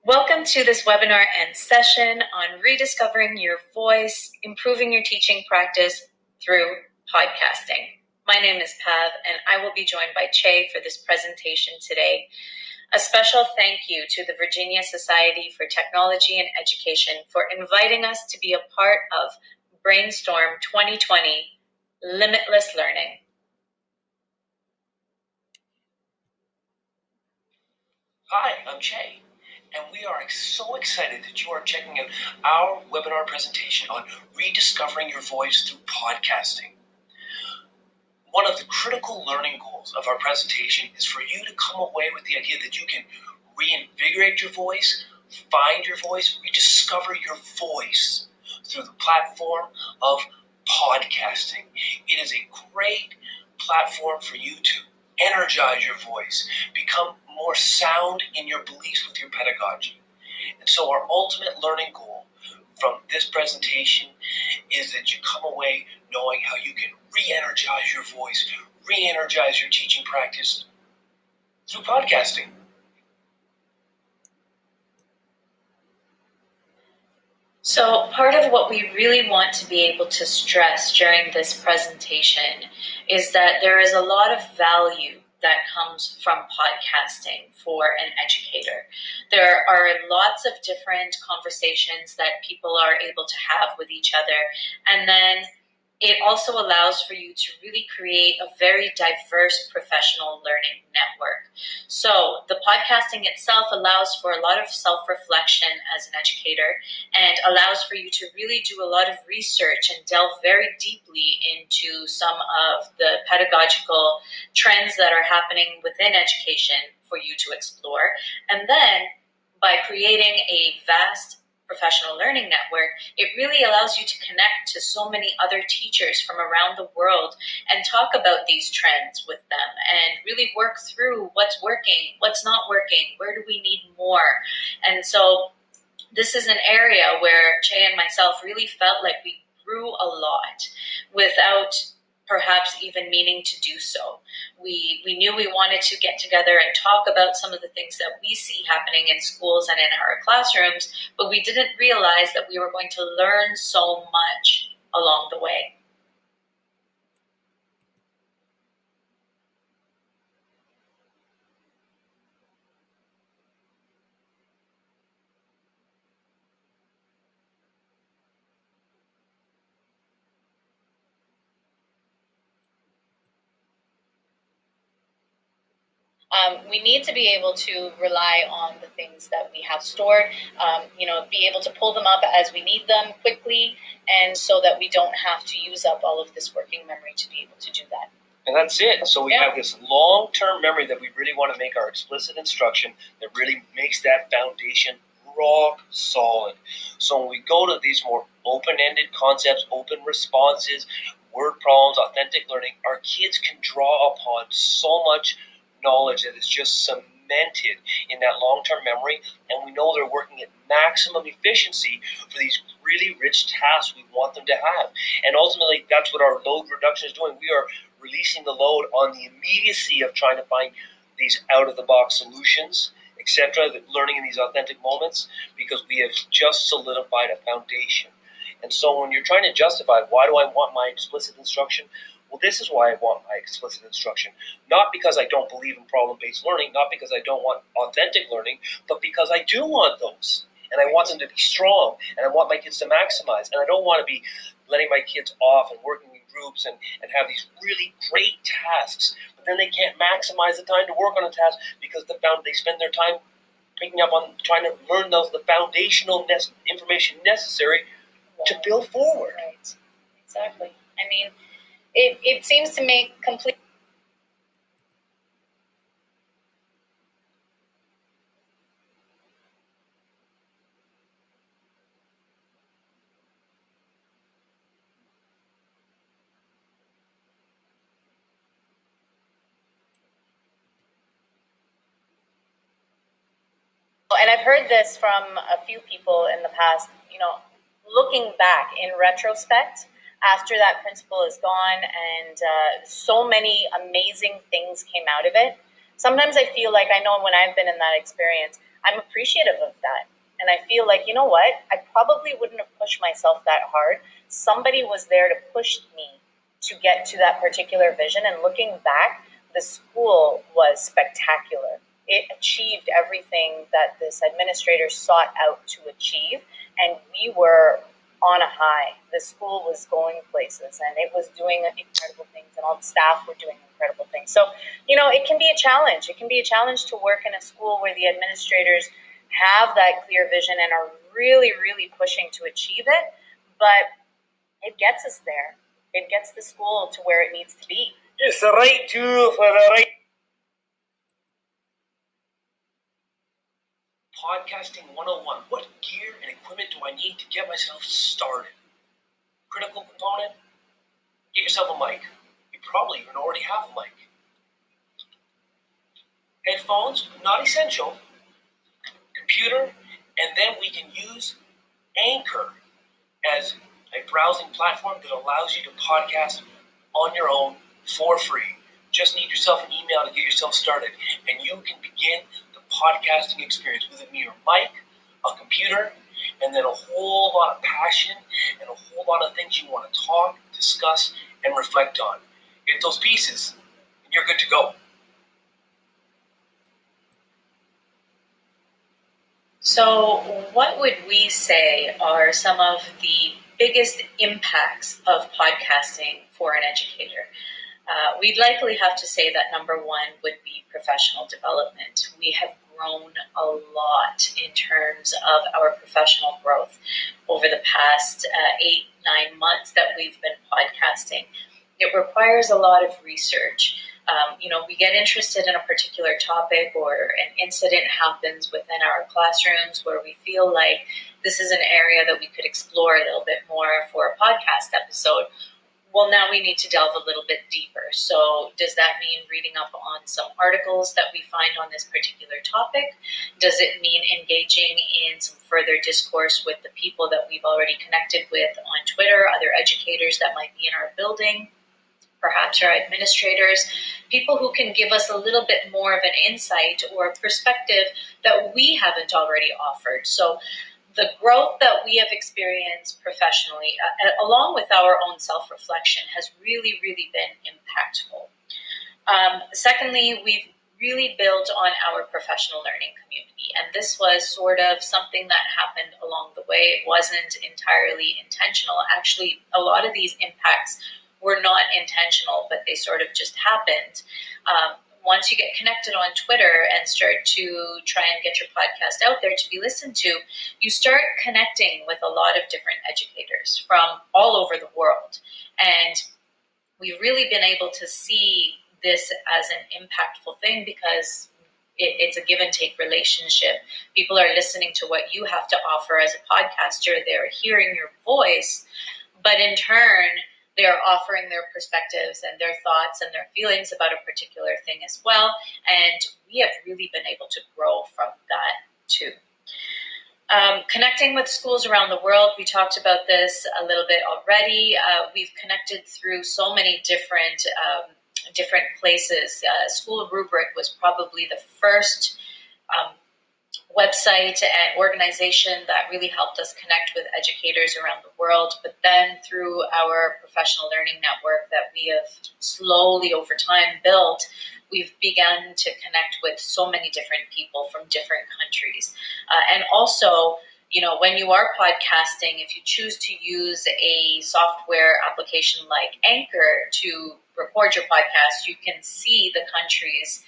Welcome to this webinar and session on rediscovering your voice, improving your teaching practice through podcasting. My name is Pav, and I will be joined by Chey for this presentation today. A special thank you to the Virginia Society for Technology and Education for inviting us to be a part of Brainstorm 2020 Limitless Learning. Hi, I'm Chey, and we are so excited that you are checking out our webinar presentation on rediscovering your voice through podcasting. One of the critical learning goals of our presentation is for you to come away with the idea that you can reinvigorate your voice, find your voice, rediscover your voice through the platform of podcasting. It is a great platform for you to energize your voice, become more sound in your beliefs with your pedagogy. And so our ultimate learning goal from this presentation is that you come away knowing how you can re-energize your voice, re-energize your teaching practice through podcasting. So part of what we really want to be able to stress during this presentation is that there is a lot of value that comes from podcasting for an educator. There are lots of different conversations that people are able to have with each other, and then it also allows for you to really create a very diverse professional learning network. So the podcasting itself allows for a lot of self-reflection as an educator and allows for you to really do a lot of research and delve very deeply into some of the pedagogical trends that are happening within education for you to explore. And then by creating a vast professional learning network, it really allows you to connect to so many other teachers from around the world and talk about these trends with them and really work through what's working, what's not working, where do we need more. And so this is an area where Chey and myself really felt like we grew a lot without perhaps even meaning to do so. We knew we wanted to get together and talk about some of the things that we see happening in schools and in our classrooms, but we didn't realize that we were going to learn so much along the way. We need to be able to rely on the things that we have stored, be able to pull them up as we need them quickly, and so that we don't have to use up all of this working memory to be able to do that. And that's it. So we have this long-term memory that we really want to make our explicit instruction that really makes that foundation rock solid. So when we go to these more open-ended concepts, open responses, word problems, authentic learning, our kids can draw upon so much knowledge that is just cemented in that long-term memory, and we know they're working at maximum efficiency for these really rich tasks we want them to have. And ultimately, that's what our load reduction is doing. We are releasing the load on the immediacy of trying to find these out-of-the-box solutions, etc., learning in these authentic moments, because we have just solidified a foundation. And so when you're trying to justify, why do I want my explicit instruction? Well, this is why I want my explicit instruction. Not because I don't believe in problem-based learning, not because I don't want authentic learning, but because I do want those. And I want them to be strong, and I want my kids to maximize. And I don't want to be letting my kids off and working in groups and have these really great tasks, but then they can't maximize the time to work on a task because they spend their time picking up on trying to learn the foundational information necessary to build forward. Right, exactly. I mean, it seems to make complete. And I've heard this from a few people in the past, looking back in retrospect, after that principal is gone and so many amazing things came out of it. sometimes I feel like, I know when I've been in that experience, I'm appreciative of that. And I feel like, you know what? I probably wouldn't have pushed myself that hard. Somebody was there to push me to get to that particular vision. And looking back, the school was spectacular. It achieved everything that this administrator sought out to achieve. And we were on a high. The school was going places and it was doing incredible things, and all the staff were doing incredible things. So, it can be a challenge. It can be a challenge to work in a school where the administrators have that clear vision and are really, really pushing to achieve it. But it gets us there. It gets the school to where it needs to be. It's the right tool for the right. Podcasting 101. What gear and equipment do I need to get myself started? Critical component? Get yourself a mic. You probably even already have a mic. Headphones, not essential. Computer, and then we can use Anchor as a browsing platform that allows you to podcast on your own for free. Just need yourself an email to get yourself started, and you can begin the podcasting experience with a mere mic, a computer, and then a whole lot of passion and a whole lot of things you want to talk, discuss, and reflect on. Get those pieces, and you're good to go. So, what would we say are some of the biggest impacts of podcasting for an educator? We'd likely have to say that number one would be professional development. We have grown a lot in terms of our professional growth over the past 8-9 months that we've been podcasting. It requires a lot of research. We get interested in a particular topic, or an incident happens within our classrooms where we feel like this is an area that we could explore a little bit more for a podcast episode. Well, now we need to delve a little bit deeper. So does that mean reading up on some articles that we find on this particular topic? Does it mean engaging in some further discourse with the people that we've already connected with on Twitter, other educators that might be in our building, perhaps our administrators, people who can give us a little bit more of an insight or perspective that we haven't already offered? So the growth that we have experienced professionally, along with our own self-reflection, has really, really been impactful. Secondly, we've really built on our professional learning community, and this was sort of something that happened along the way. It wasn't entirely intentional. Actually, a lot of these impacts were not intentional, but they sort of just happened. Once you get connected on Twitter and start to try and get your podcast out there to be listened to, you start connecting with a lot of different educators from all over the world. And we've really been able to see this as an impactful thing because it's a give and take relationship. People are listening to what you have to offer as a podcaster. They're hearing your voice, but in turn, they're offering their perspectives and their thoughts and their feelings about a particular thing as well. And we have really been able to grow from that too. Connecting with schools around the world, we talked about this a little bit already. We've connected through so many different places. School Rubric was probably the first website and organization that really helped us connect with educators around the world. But then through our professional learning network that we have slowly over time built, we've begun to connect with so many different people from different countries. And also, when you are podcasting, if you choose to use a software application like Anchor to record your podcast, you can see the countries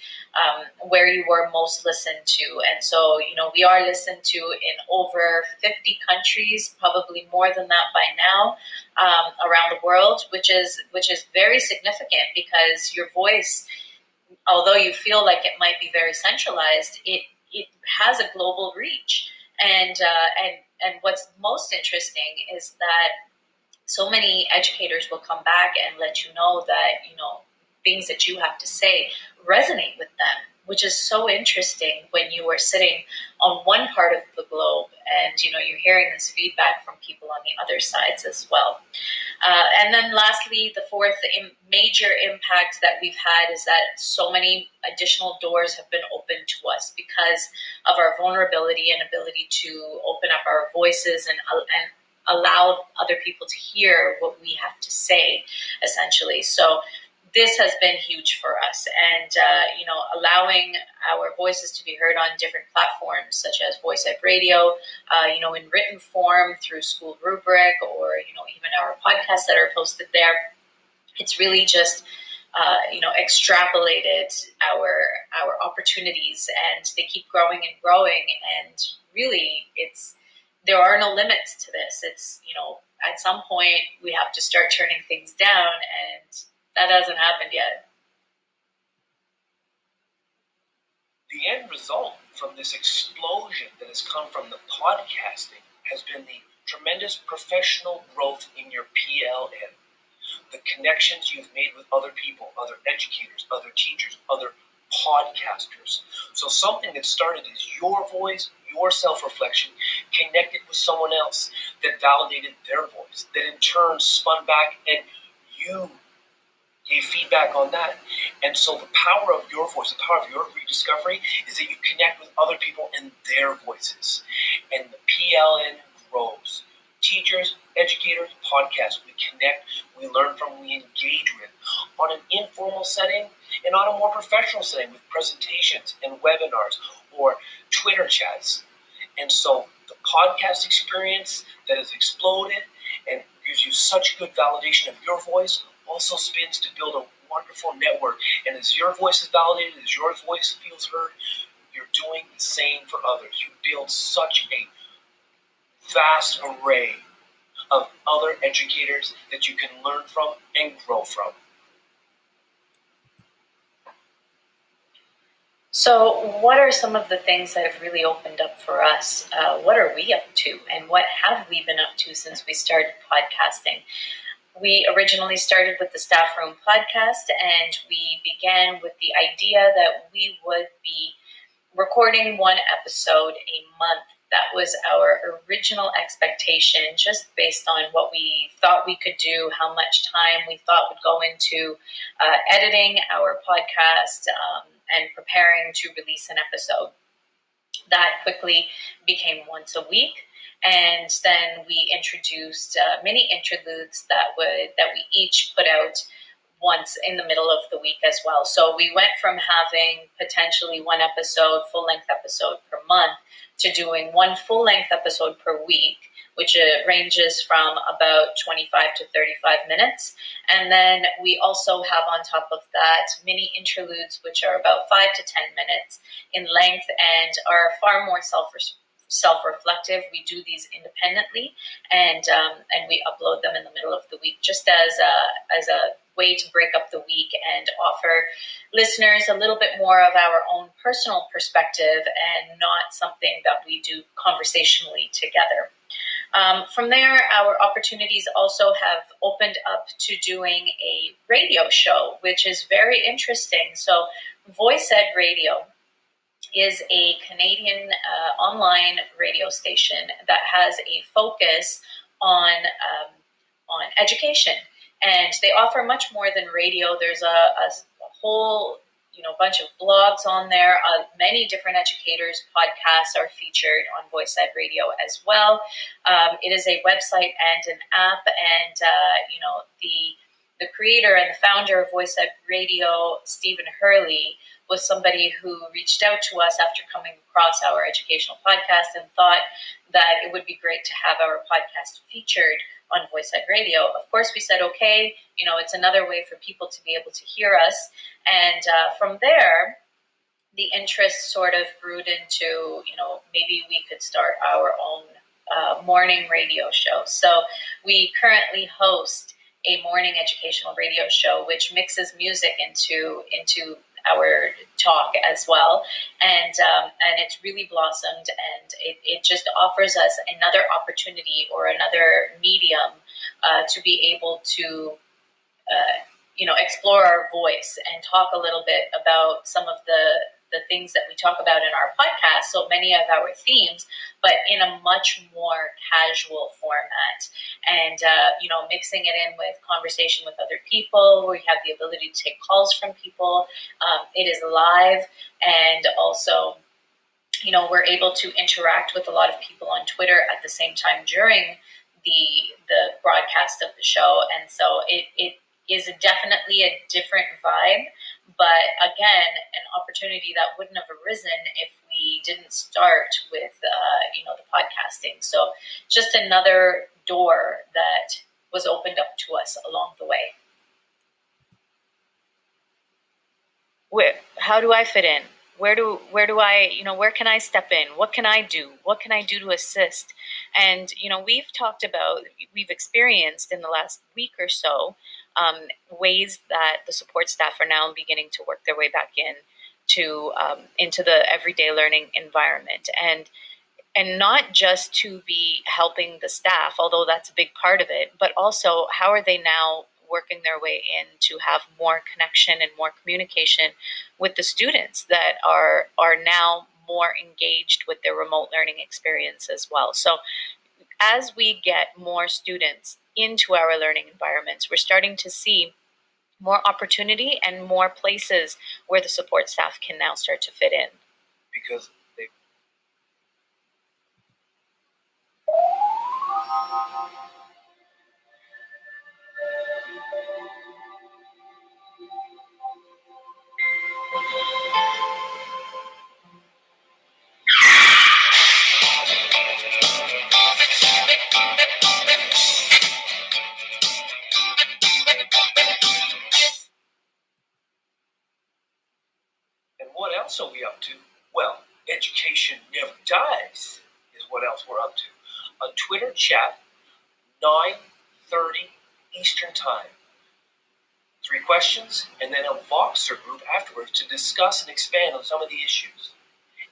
where you were most listened to. And so, we are listened to in over 50 countries, probably more than that by now, around the world, which is very significant because your voice, although you feel like it might be very centralized, it has a global reach. And what's most interesting is that so many educators will come back and let you know that, things that you have to say resonate with them. which is so interesting when you are sitting on one part of the globe and you're hearing this feedback from people on the other sides as well. And then lastly, the fourth major impact that we've had is that so many additional doors have been opened to us because of our vulnerability and ability to open up our voices and allow other people to hear what we have to say, essentially. So this has been huge for us, and allowing our voices to be heard on different platforms such as Voice Ed Radio, in written form through School Rubric, or even our podcasts that are posted there. It's really just extrapolated our opportunities, and they keep growing and growing. And really, there are no limits to this. It's at some point we have to start turning things down, and that hasn't happened yet. The end result from this explosion that has come from the podcasting has been the tremendous professional growth in your PLN. The connections you've made with other people, other educators, other teachers, other podcasters. So something that started as your voice, your self-reflection, connected with someone else that validated their voice, that in turn spun back and you gave feedback on that. And so the power of your voice, the power of your rediscovery is that you connect with other people and their voices. And the PLN grows. Teachers, educators, podcasts, we connect, we learn from, we engage with on an informal setting and on a more professional setting with presentations and webinars or Twitter chats. And so the podcast experience that has exploded and gives you such good validation of your voice also spins to build a wonderful network. And as your voice is validated, as your voice feels heard, you're doing the same for others. You build such a vast array of other educators that you can learn from and grow from. So what are some of the things that have really opened up for us? What are we up to, and what have we been up to since we started podcasting? We originally started with the Staff Room podcast, and we began with the idea that we would be recording one episode a month. That was our original expectation, just based on what we thought we could do, how much time we thought would go into editing our podcast and preparing to release an episode. That quickly became once a week. And then we introduced mini interludes that we each put out once in the middle of the week as well. So we went from having potentially one episode, full-length episode per month, to doing one full-length episode per week, which ranges from about 25 to 35 minutes. And then we also have on top of that mini interludes, which are about 5 to 10 minutes in length and are far more self-reflective. We do these independently, and we upload them in the middle of the week, just as a way to break up the week and offer listeners a little bit more of our own personal perspective and not something that we do conversationally together. From there, our opportunities also have opened up to doing a radio show, which is very interesting. So Voice Ed Radio is a Canadian online radio station that has a focus on education, and they offer much more than radio. There's a whole bunch of blogs on there. Many different educators' podcasts are featured on Voice Ed Radio as well. It is a website and an app, and the creator and the founder of Voice Ed Radio, Stephen Hurley, was somebody who reached out to us after coming across our educational podcast and thought that it would be great to have our podcast featured on Voice Ed Radio. Of course, we said, okay, it's another way for people to be able to hear us. And from there, the interest sort of grew into, maybe we could start our own morning radio show. So we currently host a morning educational radio show, which mixes music into our talk as well, and it's really blossomed, and it just offers us another opportunity or another medium to be able to explore our voice and talk a little bit about some of the the things that we talk about in our podcast, so many of our themes, but in a much more casual format. And, mixing it in with conversation with other people, where you have the ability to take calls from people. It is live, and also, we're able to interact with a lot of people on Twitter at the same time during the broadcast of the show. And so it is definitely a different vibe, but again, an opportunity that wouldn't have arisen if we didn't start with, the podcasting. So just another door that was opened up to us along the way. How do I fit in? Where do I, where can I step in? What can I do? What can I do to assist? And, we've experienced in the last week or so ways that the support staff are now beginning to work their way back into the everyday learning environment. And not just to be helping the staff, although that's a big part of it, but also how are they now working their way in to have more connection and more communication with the students that are now more engaged with their remote learning experience as well. So as we get more students into our learning environments, we're starting to see more opportunity and more places where the support staff can now start to fit in. Because And what else are we up to? Well, education never dies is what else we're up to. A Twitter chat, 9:30 Eastern Time. 3 questions, and then a Voxer group afterwards to discuss and expand on some of the issues.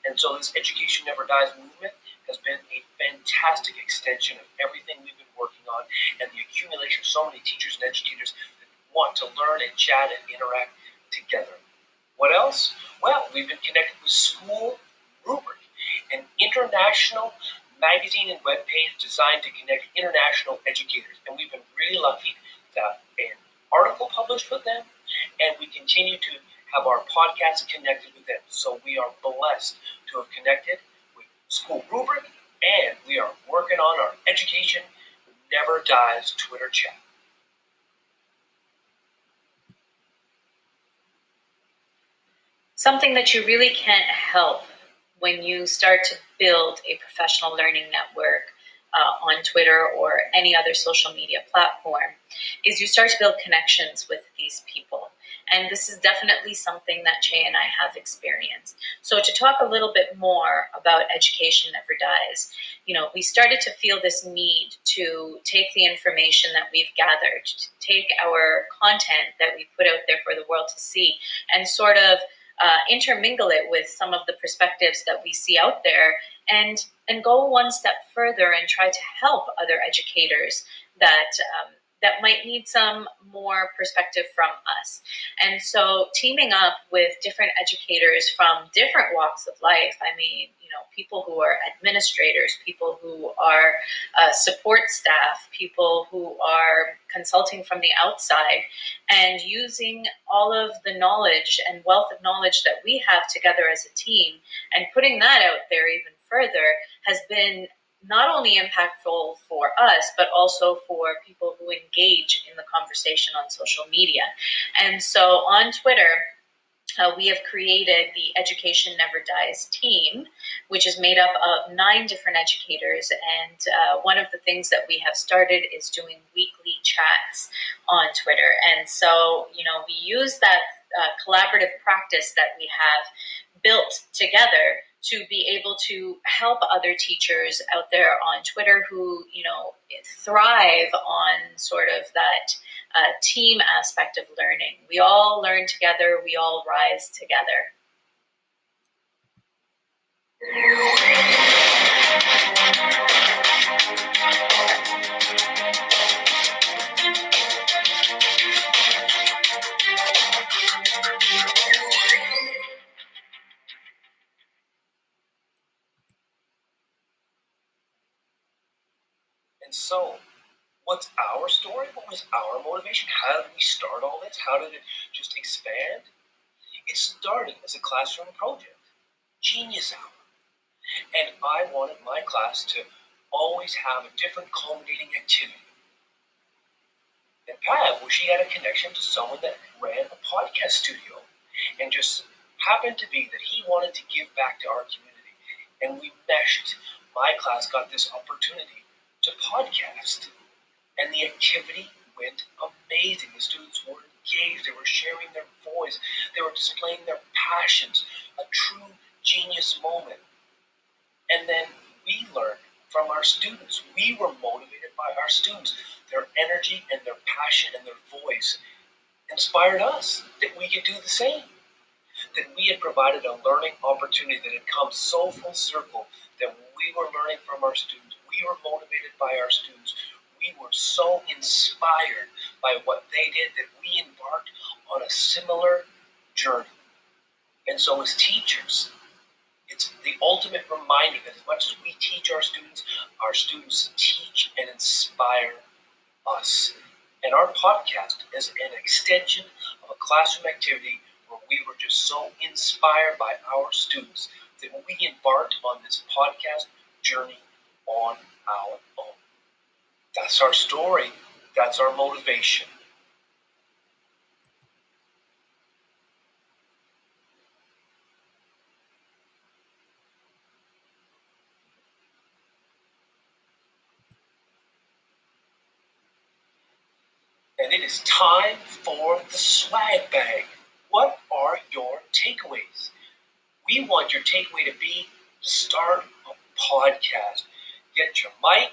And so this Education Never Dies movement has been a fantastic extension of everything we've been working on, and the accumulation of so many teachers and educators that want to learn and chat and interact together. What else? Well, we've been connected with School Rubric, an international magazine and webpage designed to connect international educators. And we've been really lucky to have an article published with them, and we continue to have our podcast connected with them. So we are blessed to have connected with School Rubric, and we are working on our Education Never Dies Twitter chat. Something that you really can't help when you start to build a professional learning network on Twitter or any other social media platform is you start to build connections with these people. And this is definitely something that Chey and I have experienced. So to talk a little bit more about Education Never Dies, we started to feel this need to take the information that we've gathered, to take our content that we put out there for the world to see, and sort of intermingle it with some of the perspectives that we see out there, and go one step further and try to help other educators that might need some more perspective from us. And so teaming up with different educators from different walks of life, people who are administrators, people who are support staff, people who are consulting from the outside, and using all of the knowledge and wealth of knowledge that we have together as a team and putting that out there even further has been not only impactful for us, but also for people who engage in the conversation on social media. And so on Twitter, we have created the Education Never Dies team, which is made up of 9 different educators. And one of the things that we have started is doing weekly chats on Twitter. And so, we use that collaborative practice that we have built together to be able to help other teachers out there on Twitter who, thrive on sort of that team aspect of learning. We all learn together, we all rise together. And so, what's our story? What was our motivation? How did we start all this? How did it just expand? It started as a classroom project, Genius Hour. And I wanted my class to always have a different culminating activity. And Pat, well, she had a connection to someone that ran a podcast studio, and just happened to be that he wanted to give back to our community. And we meshed. My class got this opportunity to podcast, and the activity went amazing. The students were engaged, they were sharing their voice, they were displaying their passions, a true genius moment. And then we learned from our students. We were motivated by our students. Their energy and their passion and their voice inspired us that we could do the same. That we had provided a learning opportunity that had come so full circle, that we were learning from our students. We were motivated by our students. We were so inspired by what they did that we embarked on a similar journey. And so as teachers, it's the ultimate reminder that as much as we teach our students teach and inspire us. And our podcast is an extension of a classroom activity where we were just so inspired by our students that we embarked on this podcast journey on our own. That's our story. That's our motivation. And it is time for the swag bag. What are your takeaways? We want your takeaway to be start a podcast. Get your mic,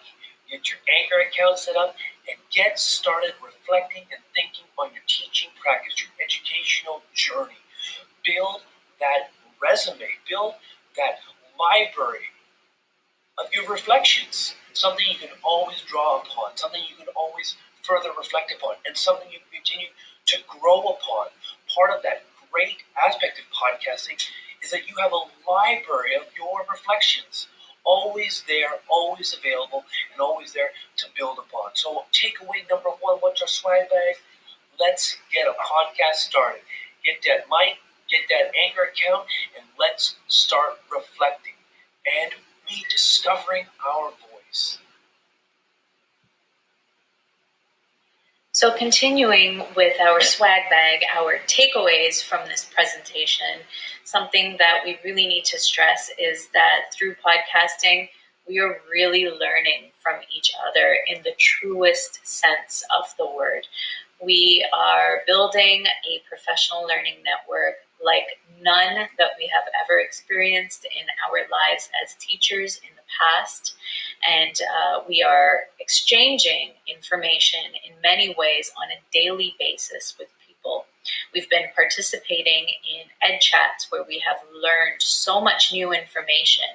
get your Anchor account set up, and get started reflecting and thinking on your teaching practice, your educational journey. Build that resume, build that library of your reflections, something you can always draw upon, something you can always further reflect upon, and something you can continue to grow upon. Part of that great aspect of podcasting is that you have a library of your reflections, always there, always available, and always there to build upon. So takeaway number one, what's our swag bag? Let's get a podcast started. Get that mic, get that Anchor account, and let's start reflecting and rediscovering our voice. So continuing with our swag bag, our takeaways from this presentation, something that we really need to stress is that through podcasting, we are really learning from each other in the truest sense of the word. We are building a professional learning network like none that we have ever experienced in our lives as teachers in the past. And we are exchanging information in many ways on a daily basis with people. We've been participating in ed chats where we have learned so much new information,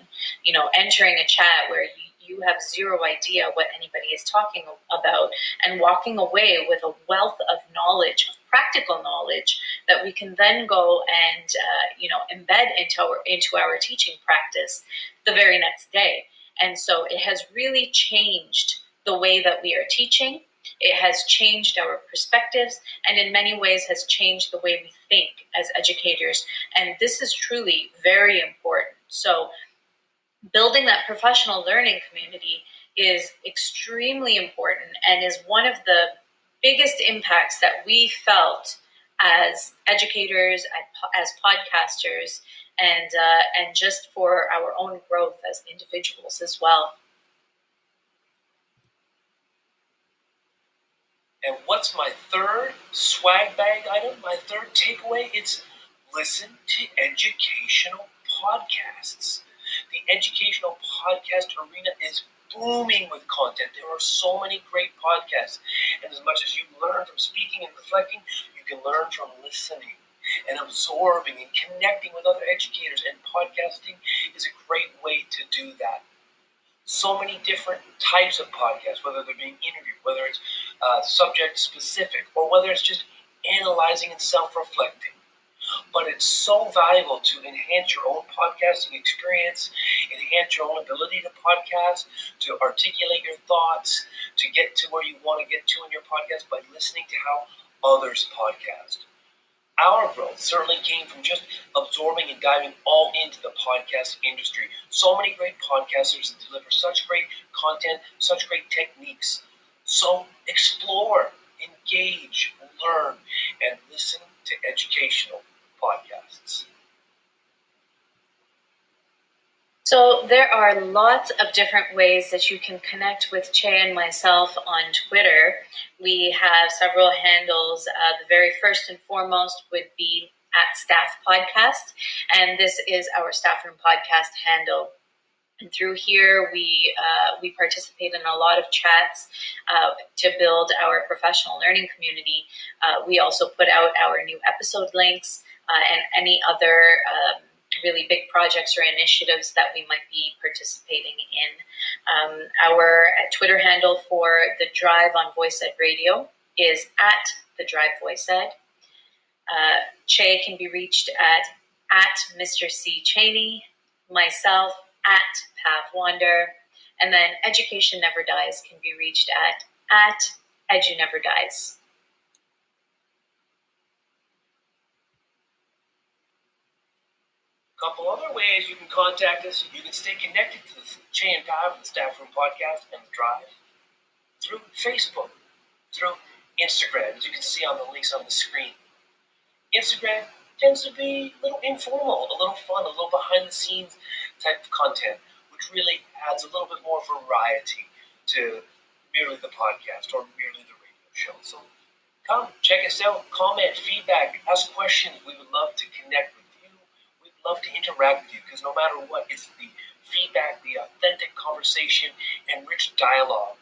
entering a chat where you have zero idea what anybody is talking about, and walking away with a wealth of knowledge, of practical knowledge that we can then go and embed into our teaching practice the very next day. And so it has really changed the way that we are teaching. It has changed our perspectives, and in many ways has changed the way we think as educators. And this is truly very important. So building that professional learning community is extremely important and is one of the biggest impacts that we felt as educators, as podcasters, and just for our own growth as individuals as well. And what's my third swag bag item? My third takeaway, it's listen to educational podcasts. The educational podcast arena is booming with content. There are so many great podcasts. And as much as you learn from speaking and reflecting, you can learn from listening and absorbing and connecting with other educators. And podcasting is a great way to do that. So many different types of podcasts, whether they're being interviewed, whether it's subject specific, or whether it's just analyzing and self-reflecting. But it's so valuable to enhance your own podcasting experience enhance your own ability to podcast, to articulate your thoughts, to get to where you want to get to in your podcast by listening to how others podcast. Our growth certainly came from just absorbing and diving all into the podcast industry. So many great podcasters that deliver such great content, such great techniques. So explore, engage, learn, and listen to educational podcasts. So there are lots of different ways that you can connect with Chey and myself on Twitter. We have several handles. The very first and foremost would be @staffpodcast, and this is our Staff Room Podcast handle. And through here, we participate in a lot of chats to build our professional learning community. We also put out our new episode links and any other really big projects or initiatives that we might be participating in. Our Twitter handle for the Drive on VoiceEd Radio is @thedrivevoiceed. Chey can be reached at Mr. C. Cheney, myself @PavWander, and then Education Never Dies can be reached at EduNeverDies. A couple other ways you can contact us. You can stay connected to the Chey and Pav, the Staff Room Podcast, and the Drive through Facebook, through Instagram, as you can see on the links on the screen. Instagram tends to be a little informal, a little fun, a little behind-the-scenes type of content, which really adds a little bit more variety to merely the podcast or merely the radio show. So come, check us out, comment, feedback, ask questions. We would love to connect with you. We'd love to interact with you because no matter what, it's the feedback, the authentic conversation, and rich dialogue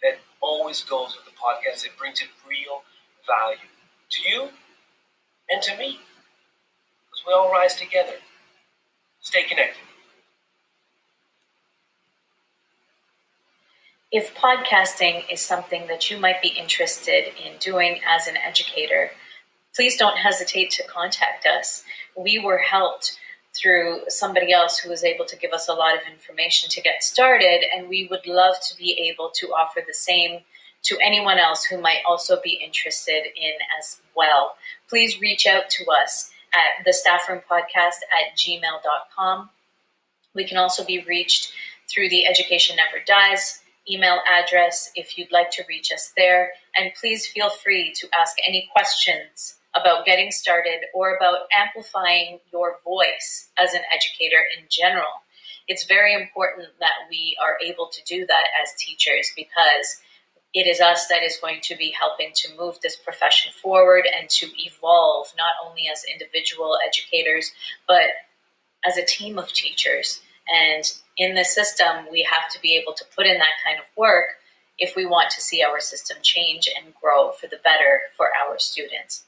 that always goes with the podcast. It brings in real value to you and to me, because we all rise together. Stay connected. If podcasting is something that you might be interested in doing as an educator, please don't hesitate to contact us. We were helped through somebody else who was able to give us a lot of information to get started, and we would love to be able to offer the same to anyone else who might also be interested in as well. Please reach out to us at thestaffroompodcast@gmail.com. We can also be reached through the Education Never Dies email address if you'd like to reach us there. And please feel free to ask any questions about getting started or about amplifying your voice as an educator in general. It's very important that we are able to do that as teachers, because it is us that is going to be helping to move this profession forward and to evolve, not only as individual educators, but as a team of teachers. And in the system, we have to be able to put in that kind of work if we want to see our system change and grow for the better for our students.